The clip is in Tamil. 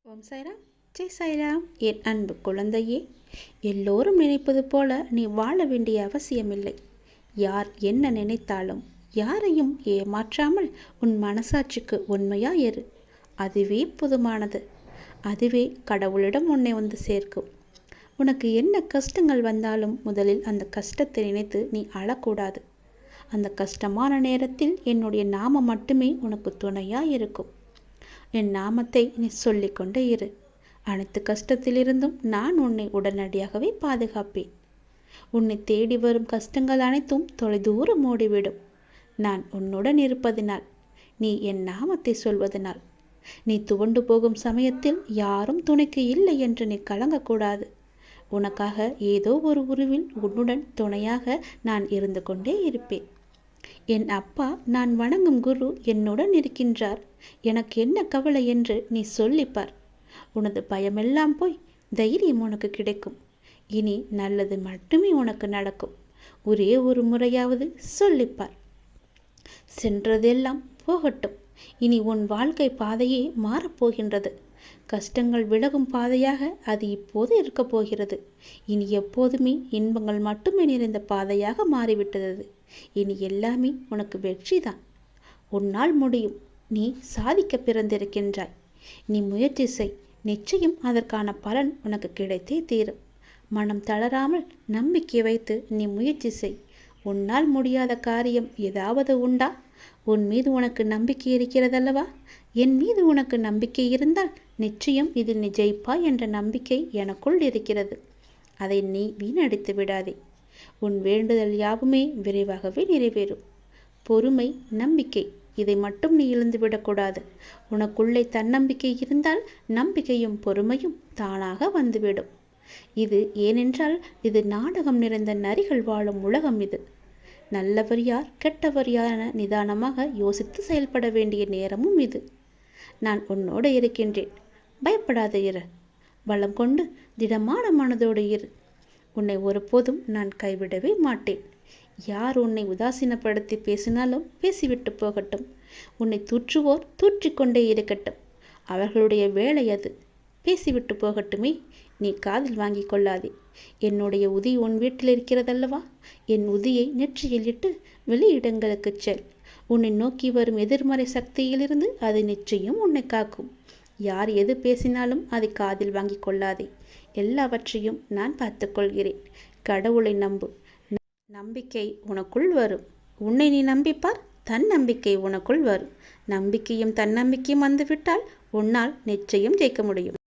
ஓம் சாய்ராம், ஜெய் சாய்ராம். என் அன்பு குழந்தையே, எல்லோரும் நினைப்பது போல நீ வாழ வேண்டிய அவசியமில்லை. யார் என்ன நினைத்தாலும் யாரையும் ஏமாற்றாமல் உன் மனசாட்சிக்கு உண்மையாயிரு. அதுவே போதுமானது. அதுவே கடவுளிடம் உன்னை வந்து சேர்க்கும். உனக்கு என்ன கஷ்டங்கள் வந்தாலும் முதலில் அந்த கஷ்டத்தை நினைத்து நீ அழக்கூடாது. அந்த கஷ்டமான நேரத்தில் என்னுடைய நாமம் மட்டுமே உனக்கு துணையாக இருக்கும். என் நாமத்தை நீ சொல்லிக்கொண்டே இரு. அனைத்து கஷ்டத்திலிருந்தும் நான் உன்னை உடனடியாகவே பாதுகாப்பேன். உன்னை தேடி வரும் கஷ்டங்கள் அனைத்தும் தொலைதூரம் ஓடிவிடும். நான் உன்னுடன் இருப்பதினால், நீ என் நாமத்தை சொல்வதனால். நீ துவண்டு போகும் சமயத்தில் யாரும் துணைக்கு இல்லை என்று நீ கலங்கக்கூடாது. உனக்காக ஏதோ ஒரு உருவில் உன்னுடன் துணையாக நான் இருந்து கொண்டே இருப்பேன். என் அப்பா, நான் வணங்கும் குரு என்னுடன் இருக்கின்றார். எனக்கு என்ன கவலை என்று நீ சொல்லிப்பார். உனது பயமெல்லாம் போய் தைரியம் உனக்கு கிடைக்கும். இனி நல்லது மட்டுமே உனக்கு நடக்கும். ஒரே ஒரு முறையாவது சொல்லிப்பார். சென்றதெல்லாம் போகட்டும். இனி உன் வாழ்க்கை பாதையே மாறப்போகின்றது. கஷ்டங்கள் விலகும் பாதையாக அது இப்போது இருக்கப் போகிறது. இனி எப்போதுமே இன்பங்கள் மட்டுமே நிறைந்த பாதையாக மாறிவிட்டது. இனி எல்லாமே உனக்கு வெற்றிதான். உன்னால் முடியும். நீ சாதிக்க பிறந்திருக்கின்றாய். நீ முயற்சி செய். நிச்சயம் அதற்கான பலன் உனக்கு கிடைத்தே தீரும். மனம் தளராமல் நம்பிக்கை வைத்து நீ முயற்சி செய். உன்னால் முடியாத காரியம் ஏதாவது உண்டா? உன் மீது உனக்கு நம்பிக்கை இருக்கிறதல்லவா? என் மீது உனக்கு நம்பிக்கை இருந்தால் நிச்சயம் இதில் நீ ஜெயிப்பாய் என்ற நம்பிக்கை எனக்குள் இருக்கிறது. அதை நீ வீணடித்து விடாதே. உன் வேண்டுதல் யாவுமே விரைவாகவே நிறைவேறும். பொறுமை, நம்பிக்கை, இதை மட்டும் நீ இழந்துவிடக்கூடாது. உனக்குள்ளே தன்னம்பிக்கை இருந்தால் நம்பிக்கையும் பொறுமையும் தானாக வந்துவிடும். இது ஏனென்றால் இது நாடகம் நிறைந்த நரிகள் வாழும் உலகம். இது நல்லவர் யார் கெட்டவர் யார் என நிதானமாக யோசித்து செயல்பட வேண்டிய நேரமும் இது. நான் உன்னோடு இருக்கின்றேன். பயப்படாத இரு. பலம் கொண்டு திடமான மனதோடு இரு. உன்னை ஒருபோதும் நான் கைவிடவே மாட்டேன். யார் உன்னை உதாசீனப்படுத்தி பேசினாலும் பேசிவிட்டு போகட்டும். உன்னை தூற்றுவோர் தூற்றிக்கொண்டே இருக்கட்டும். அவர்களுடைய வேலை அது. பேசிவிட்டு போகட்டுமே. நீ காதில் வாங்கி கொள்ளாதே. என்னுடைய உதி உன் வீட்டில் இருக்கிறதல்லவா? என் உதியை நெற்றியில் இட்டு வெளியிடங்களுக்கு செல். உன்னை நோக்கி வரும் எதிர்மறை சக்தியிலிருந்து அது நிச்சயம் உன்னை காக்கும். யார் எது பேசினாலும் அதை காதில் வாங்கி கொள்ளாதே. எல்லாவற்றையும் நான் பார்த்துக்கொள்கிறேன். கடவுளை நம்பு. நம்பிக்கை உனக்குள் வரும். உன்னை நீ நம்பிப்பார். தன்னம்பிக்கை உனக்குள் வரும். நம்பிக்கையும் தன்னம்பிக்கையும் வந்துவிட்டால் உன்னால் நிச்சயம் ஜெயிக்க முடியும்.